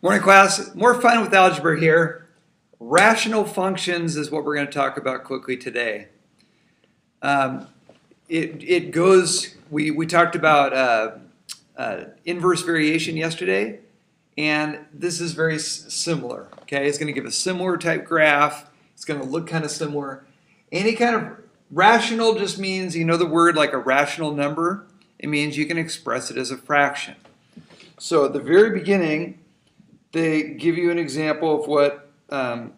Morning class, more fun with algebra here. Rational functions is what we're going to talk about quickly today. We talked about inverse variation yesterday, and this is very similar. Okay, it's going to give a similar type graph. It's going to look kind of similar. Any kind of rational just means, you know the word like a rational number? It means you can express it as a fraction. So at the very beginning, they give you an example of what a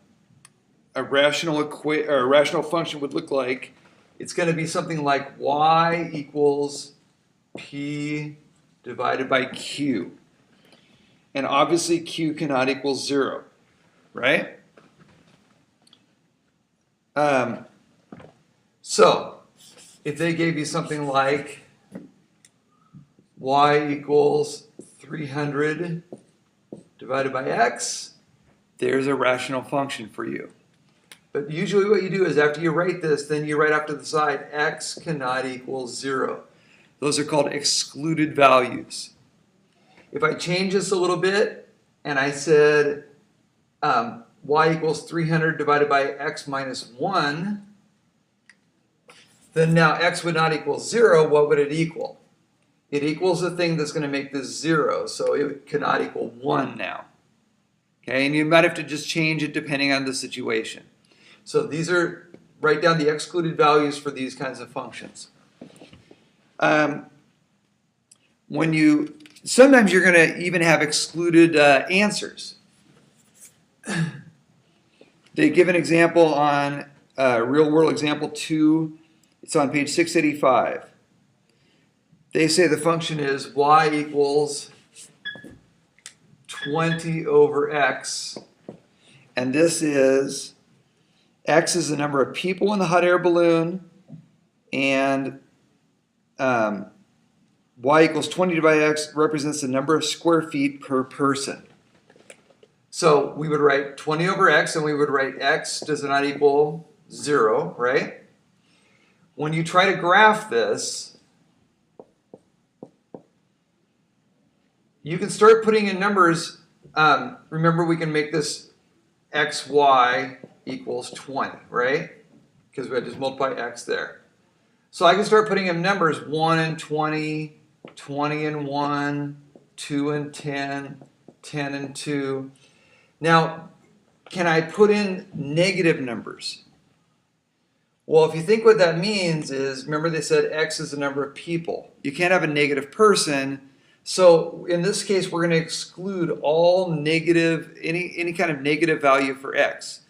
rational function would look like. It's going to be something like y equals p divided by q. And obviously q cannot equal 0, right? So if they gave you something like y equals 300 divided by x, there's a rational function for you. But usually what you do is after you write this, then you write off to the side, x cannot equal 0. Those are called excluded values. If I change this a little bit and I said y equals 300 divided by x minus 1, then now x would not equal 0. What would it equal? It equals the thing that's going to make this 0, so it cannot equal 1 now. Okay, and you might have to just change it depending on the situation. So these are, write down the excluded values for these kinds of functions. Sometimes you're going to even have excluded answers. They give an example on real world example 2. It's on page 685. They say the function is y equals 20 over x, and this is x is the number of people in the hot air balloon, and y equals 20 divided by x represents the number of square feet per person. So we would write 20 over x, and we would write x does not equal 0, right? When you try to graph this, you can start putting in numbers. Remember, we can make this xy equals 20, right? Because we had to just multiply x there. So I can start putting in numbers 1 and 20, 20 and 1, 2 and 10, 10 and 2. Now, can I put in negative numbers? Well, if you think what that means is, remember they said x is the number of people. You can't have a negative person. So in this case, we're going to exclude all negative, any kind of negative value for x.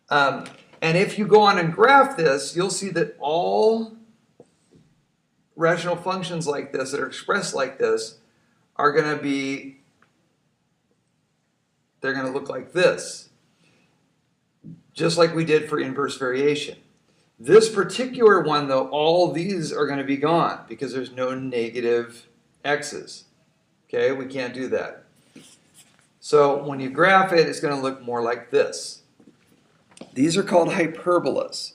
And if you go on and graph this, you'll see that all rational functions like this that are expressed like this are going to be, they're going to look like this, just like we did for inverse variation. This particular one, though, all these are going to be gone because there's no negative x's. Okay, we can't do that. So when you graph it, it's going to look more like this. These are called hyperbolas.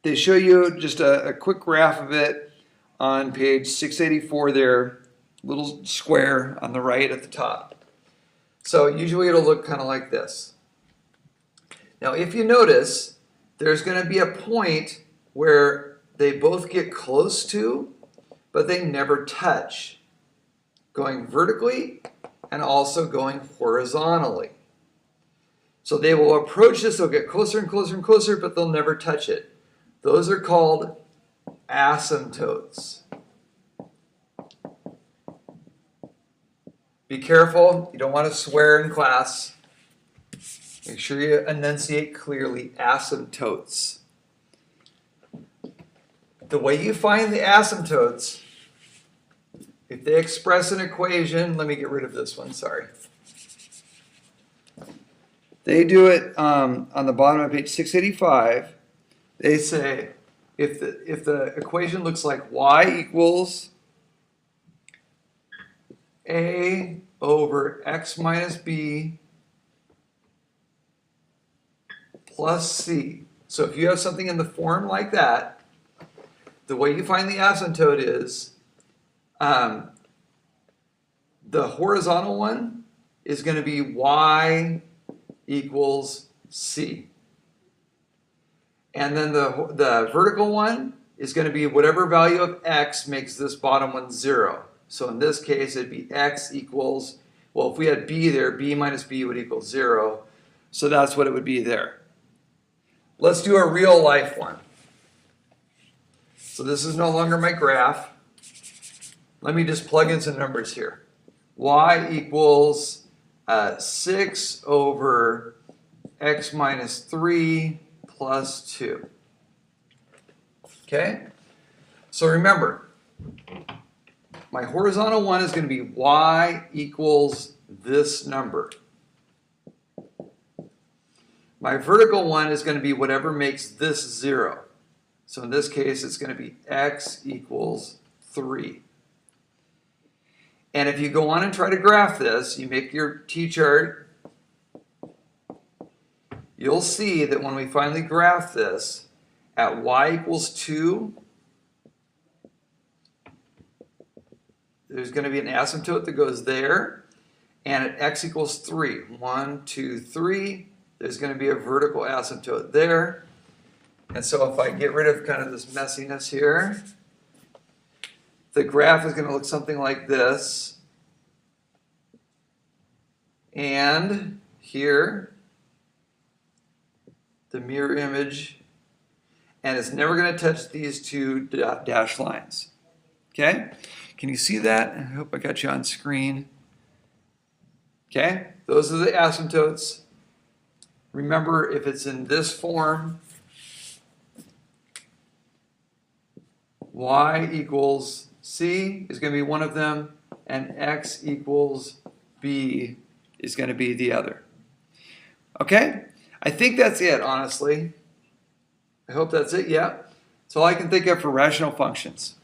They show you just a quick graph of it on page 684 there, little square on the right at the top. So usually it'll look kind of like this. Now if you notice, there's going to be a point where they both get close to, but they never touch, going vertically and also going horizontally. So they will approach this, they'll get closer and closer and closer, but they'll never touch it. Those are called asymptotes. Be careful, you don't want to swear in class. Make sure you enunciate clearly, asymptotes. The way you find the asymptotes, if they express an equation, let me get rid of this one, sorry. They do it on the bottom of page 685. They say if the equation looks like y equals a over x minus b plus c. So if you have something in the form like that, the way you find the asymptote is the horizontal one is going to be y equals c. And then the vertical one is going to be whatever value of x makes this bottom one 0. So in this case, it'd be x equals, well, if we had b there, b minus b would equal 0. So that's what it would be there. Let's do a real life one. So this is no longer my graph. Let me just plug in some numbers here. Y equals 6 over x minus 3 plus 2. Okay? So remember, my horizontal one is going to be y equals this number. My vertical one is going to be whatever makes this 0. So in this case, it's going to be x equals 3. And if you go on and try to graph this, you make your t-chart, you'll see that when we finally graph this, at y equals 2, there's going to be an asymptote that goes there. And at x equals 3, 1, 2, 3, there's going to be a vertical asymptote there. And so if I get rid of kind of this messiness here, the graph is going to look something like this. And here, the mirror image, and it's never going to touch these two dashed lines. Okay? Can you see that? I hope I got you on screen. Okay? Those are the asymptotes. Remember, if it's in this form, y equals c is going to be one of them, and x equals b is going to be the other. Okay? I think that's it, honestly. I hope that's it, yeah. That's all I can think of for rational functions.